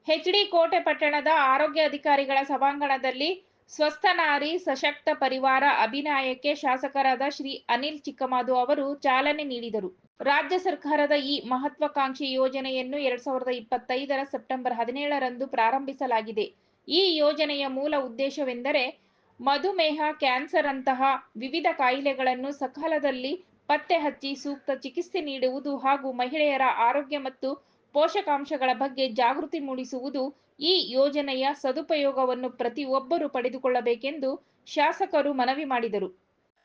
HD ಕೋಟೆ ಪಟ್ಟಣದ ಆರೋಗ್ಯ ಅಧಿಕಾರಿಗಳ ಸಭಾಂಗಣದಲ್ಲಿ ಸ್ವಸ್ಥ ನಾರಿ ಸಶಕ್ತ ಪರಿವಾರ ಅಭಿಯಾನಕ್ಕೆ ಶಾಸಕರಾದ ಶ್ರೀ ಅನಿಲ್ ಚಿಕ್ಕಮಾದು ಅವರು ಚಾಲನೆ ನೀಡಿದರು. ರಾಜ್ಯ ಸರ್ಕಾರದ ಈ ಮಹತ್ವಾಕಾಂಕ್ಷಿ ಯೋಜನೆಯನ್ನು 2025ರ ಸೆಪ್ಟೆಂಬರ್ 17ರಂದು ಪ್ರಾರಂಭಿಸಲಾಗಿದೆ. ಈ ಯೋಜನೆಯ ಮೂಲ ಉದ್ದೇಶವೆಂದರೆ ಮಧುಮೇಹ, ಕ್ಯಾನ್ಸರ್ ಅಂತಹ ವಿವಿಧ ಕಾಯಿಲೆಗಳನ್ನು ಸಕಾಲದಲ್ಲಿ ಪತ್ತೆ ಹಚ್ಚಿ ಸೂಕ್ತ ಚಿಕಿತ್ಸೆ ನೀಡುವುದು ಹಾಗೂ ಮಹಿಳೆಯರ ಆರೋಗ್ಯ ಮತ್ತು ಪೋಷಕಾಂಶಗಳ ಬಗ್ಗೆ ಜಾಗೃತಿ ಮೂಡಿಸುವುದು. ಈ ಯೋಜನೆಯ ಸದುಪಯೋಗವನ್ನು ಪ್ರತಿಯೊಬ್ಬರೂ ಪಡೆದುಕೊಳ್ಳಬೇಕೆಂದು ಶಾಸಕರು ಮನವಿ ಮಾಡಿದರು.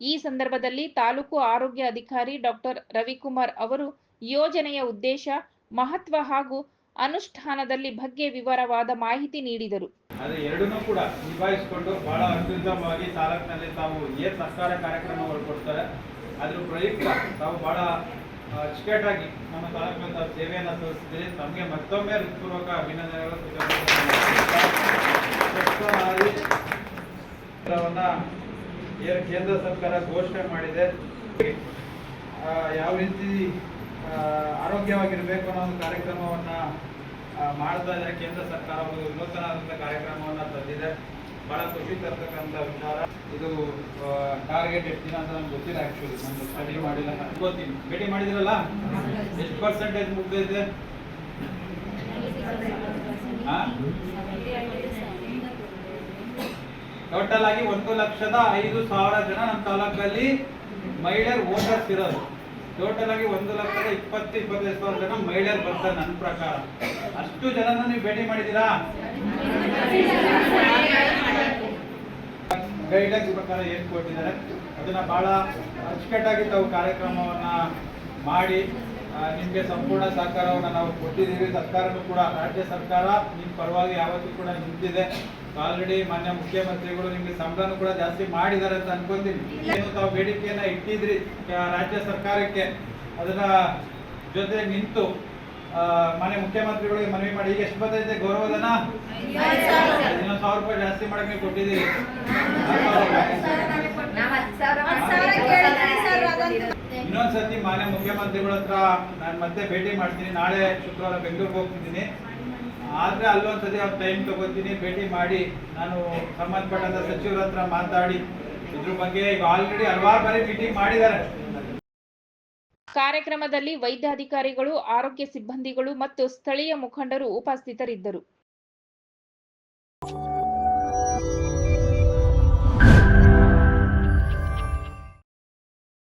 ಈ ಸಂದರ್ಭದಲ್ಲಿ ತಾಲೂಕು ಆರೋಗ್ಯ ಅಧಿಕಾರಿ ಡಾಕ್ಟರ್ ರವಿಕುಮಾರ್ ಅವರು ಯೋಜನೆಯ ಉದ್ದೇಶ, ಮಹತ್ವ ಹಾಗೂ ಅನುಷ್ಠಾನದಲ್ಲಿ ಬಗ್ಗೆ ವಿವರವಾದ ಮಾಹಿತಿ ನೀಡಿದರು. ಆದರೆ ಎರಡನ್ನೂ ಕೂಡ ನಿಭಾಯಿಸಿಕೊಂಡು ಬಹಳ ಅತ್ಯುತ್ತಮವಾಗಿ ತಾಲೂಕಿನಲ್ಲಿ ತಾವು ಏನು ಸರ್ಕಾರ ಕಾರ್ಯಕ್ರಮ ಹೊರಕೊಡ್ತಾರೆ ಅದ್ರ ಪ್ರಯುಕ್ತ ತಾವು ಬಹಳ ಅಚ್ಚುಕಟ್ಟಾಗಿ ನಮ್ಮ ತಾಲೂಕಿನ ಸೇವೆಯನ್ನು ತೋರಿಸಿದ್ದೀರಿ. ತಮಗೆ ಮತ್ತೊಮ್ಮೆ ಹೃತ್ಪೂರ್ವಕ ಅಭಿನಂದನೆಗಳು. ಏನು ಕೇಂದ್ರ ಸರ್ಕಾರ ಘೋಷಣೆ ಮಾಡಿದೆ, ಯಾವ ರೀತಿ ಆರೋಗ್ಯವಾಗಿರಬೇಕು ಅನ್ನೋ ಒಂದು ಕಾರ್ಯಕ್ರಮವನ್ನು ಮಾಡ್ತಾ ಇದ್ದಾರೆ. ಕೇಂದ್ರ ಸರ್ಕಾರ ಒಂದು ವಿನೂತನವಾದಂಥ ಕಾರ್ಯಕ್ರಮವನ್ನು ತಂದಿದೆ. ಬಹಳ ಖುಷಿ ತರ್ತಕ್ಕಂಥ ವಿಚಾರ ಇದು. ಟಾರ್ಗೆಟ್ ಎಷ್ಟು ದಿನ ಅಂತ ನಮ್ಗೆ ಗೊತ್ತಿಲ್ಲ, ಆ್ಯಕ್ಚುಲಿ ನಾನು ಸ್ಟಡಿ ಮಾಡಿಲ್ಲ, ಗೊತ್ತೀನಿ. ಭೇಟಿ ಮಾಡಿದಿರಲ್ಲ, ಎಷ್ಟು ಪರ್ಸೆಂಟೇಜ್ ಮುಗ್ದೈತೆ? ಟೋಟಲ್ ಆಗಿ 1,05,000 ಜನ ನಮ್ಮ ತಾಲೂಕಲ್ಲಿ ಮಹಿಳೆಯರು ವೋಟರ್ಸ್ ಇರೋದು. ಟೋಟಲ್ ಆಗಿ 1,20,000-25,000 ಜನ ಮಹಿಳೆಯರು ಬರ್ತಾರೆ ನನ್ನ ಪ್ರಕಾರ. ಅಷ್ಟು ಜನನ ನೀವು ಭೇಟಿ ಮಾಡಿದ್ದೀರಾ? ಗೈಡ್ಲೈನ್ಸ್ ಪ್ರಕಾರ ಏನು ಕೊಟ್ಟಿದ್ದಾರೆ ಅದನ್ನ ಬಹಳ ಅಚ್ಚುಕಟ್ಟಾಗಿ ತಾವು ಕಾರ್ಯಕ್ರಮವನ್ನ ಮಾಡಿ ನಿಮಗೆ ಸಂಪೂರ್ಣ ಸಹಕಾರವನ್ನು ನಾವು ಕೊಟ್ಟಿದ್ದೀವಿ. ಸರ್ಕಾರನೂ ಕೂಡ, ರಾಜ್ಯ ಸರ್ಕಾರ ನಿಮ್ಮ ಪರವಾಗಿ ಯಾವತ್ತೂ ಕೂಡ ನಿಂತಿದೆ. ಆಲ್ರೆಡಿ ಮಾನ್ಯ ಮುಖ್ಯಮಂತ್ರಿಗಳು ನಿಮಗೆ ಸಂಬಳನೂ ಕೂಡ ಜಾಸ್ತಿ ಮಾಡಿದ್ದಾರೆ ಅಂತ ಅನ್ಕೊಂತೀನಿ. ಏನು ತಾವು ಬೇಡಿಕೆಯನ್ನ ಇಟ್ಟಿದ್ರಿ ರಾಜ್ಯ ಸರ್ಕಾರಕ್ಕೆ, ಅದರ ಜೊತೆ ನಿಂತು ಮಾನ್ಯ ಮುಖ್ಯಮಂತ್ರಿಗಳಿಗೆ ಮನವಿ ಮಾಡಿ. ಈಗ ಎಷ್ಟು ಬರ್ತೈತೆ ಗೌರವಧನ? 1,000 ರೂಪಾಯಿ ಜಾಸ್ತಿ ಮಾಡಕ್ಕೆ ನೀವು ಕೊಟ್ಟಿದ್ದೀರಿ. ಇನ್ನೊಂದ್ಸತಿ ಮಾನ್ಯ ಮುಖ್ಯಮಂತ್ರಿಗಳ ಹತ್ರ ನಾನು ಮತ್ತೆ ಭೇಟಿ ಮಾಡ್ತೀನಿ. ನಾಳೆ ಶುಕ್ರವಾರ ಬೆಂಗಳೂರಿಗೆ ಹೋಗ್ತಿದ್ದೀನಿ. ಆದ್ರೆ ಅಲ್ಲೊಂದ್ಸತಿ ಅವ್ರ ಟೈಮ್ ತಗೋತೀನಿ, ಭೇಟಿ ಮಾಡಿ ನಾನು ಸಂಬಂಧಪಟ್ಟಂತ ಸಚಿವರ ಹತ್ರ ಮಾತಾಡಿ ಇದ್ರ ಬಗ್ಗೆ ಈಗ ಆಲ್ರೆಡಿ ಹಲವಾರು ಬಾರಿ ಮೀಟಿಂಗ್ ಮಾಡಿದ್ದಾರೆ. ಕಾರ್ಯಕ್ರಮದಲ್ಲಿ ವೈದ್ಯಾಧಿಕಾರಿಗಳು, ಆರೋಗ್ಯ ಸಿಬ್ಬಂದಿಗಳು ಮತ್ತು ಸ್ಥಳೀಯ ಮುಖಂಡರು ಉಪಸ್ಥಿತರಿದ್ದರು.